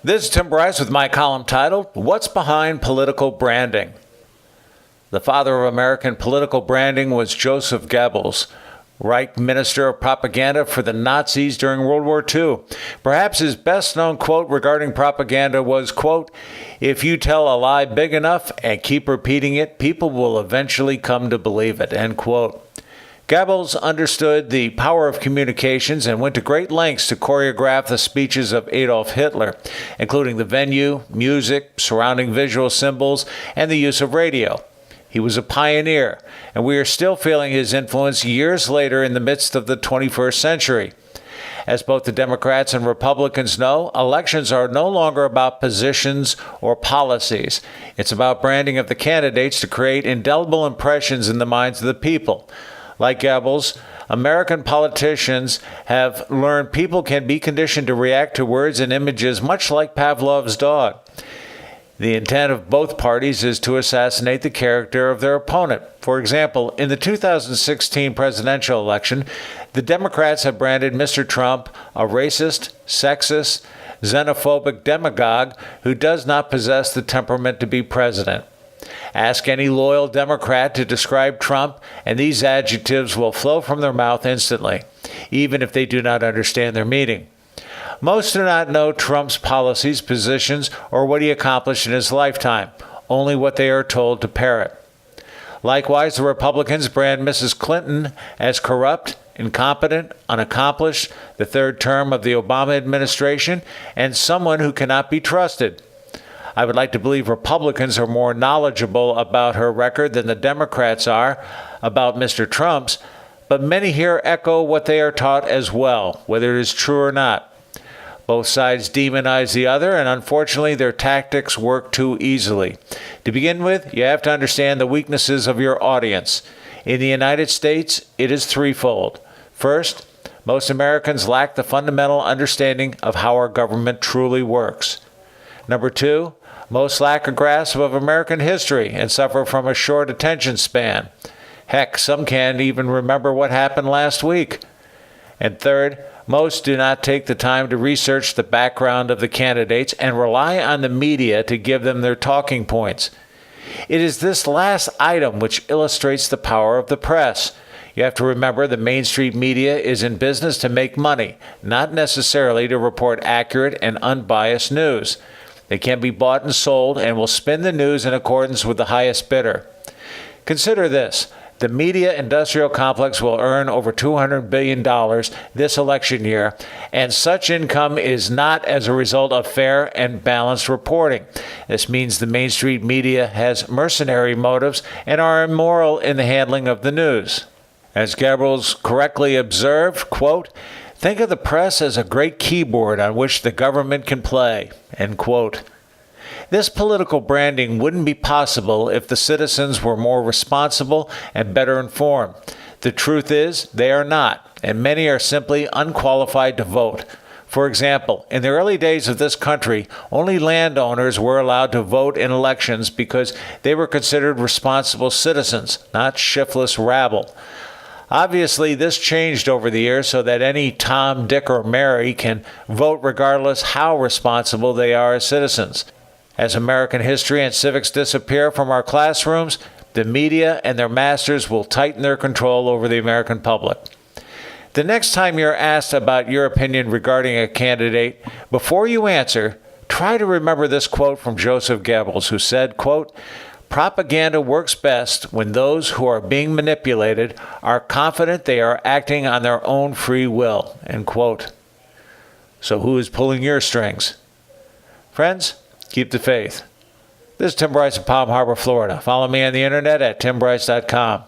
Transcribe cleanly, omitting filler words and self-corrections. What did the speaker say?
This is Tim Bryce with my column titled, What's Behind Political Branding? The father of American political branding was Joseph Goebbels, Reich Minister of Propaganda for the Nazis during World War II. Perhaps his best-known quote regarding propaganda was, quote, "If you tell a lie big enough and keep repeating it, people will eventually come to believe it," end quote. Goebbels understood the power of communications and went to great lengths to choreograph the speeches of Adolf Hitler, including the venue, music, surrounding visual symbols, and the use of radio. He was a pioneer, and we are still feeling his influence years later in the midst of the 21st century. As both the Democrats and Republicans know, elections are no longer about positions or policies. It's about branding of the candidates to create indelible impressions in the minds of the people. Like Goebbels, American politicians have learned people can be conditioned to react to words and images much like Pavlov's dog. The intent of both parties is to assassinate the character of their opponent. For example, in the 2016 presidential election, the Democrats have branded Mr. Trump a racist, sexist, xenophobic demagogue who does not possess the temperament to be president. Ask any loyal Democrat to describe Trump, and these adjectives will flow from their mouth instantly, even if they do not understand their meaning. Most do not know Trump's policies, positions, or what he accomplished in his lifetime, only what they are told to parrot. Likewise, the Republicans brand Mrs. Clinton as corrupt, incompetent, unaccomplished, the third term of the Obama administration, and someone who cannot be trusted. I would like to believe Republicans are more knowledgeable about her record than the Democrats are about Mr. Trump's, but many here echo what they are taught as well, whether it is true or not. Both sides demonize the other, and unfortunately their tactics work too easily. To begin with, you have to understand the weaknesses of your audience. In the United States, it is threefold. First, most Americans lack the fundamental understanding of how our government truly works. Number two, most lack a grasp of American history and suffer from a short attention span. Heck, some can't even remember what happened last week. And third, most do not take the time to research the background of the candidates and rely on the media to give them their talking points. It is this last item which illustrates the power of the press. You have to remember the mainstream media is in business to make money, not necessarily to report accurate and unbiased news. They can be bought and sold and will spin the news in accordance with the highest bidder. Consider this. The media industrial complex will earn over $200 billion this election year, and such income is not as a result of fair and balanced reporting. This means the mainstream media has mercenary motives and are immoral in the handling of the news. As Goebbels correctly observed, quote, "Think of the press as a great keyboard on which the government can play," end quote. This political branding wouldn't be possible if the citizens were more responsible and better informed. The truth is, they are not, and many are simply unqualified to vote. For example, in the early days of this country, only landowners were allowed to vote in elections because they were considered responsible citizens, not shiftless rabble. Obviously, this changed over the years so that any Tom, Dick, or Mary can vote regardless how responsible they are as citizens. As American history and civics disappear from our classrooms, the media and their masters will tighten their control over the American public. The next time you're asked about your opinion regarding a candidate, before you answer, try to remember this quote from Joseph Goebbels, who said, quote, "Propaganda works best when those who are being manipulated are confident they are acting on their own free will," end quote. So who is pulling your strings? Friends, keep the faith. This is Tim Bryce of Palm Harbor, Florida. Follow me on the internet at timbryce.com.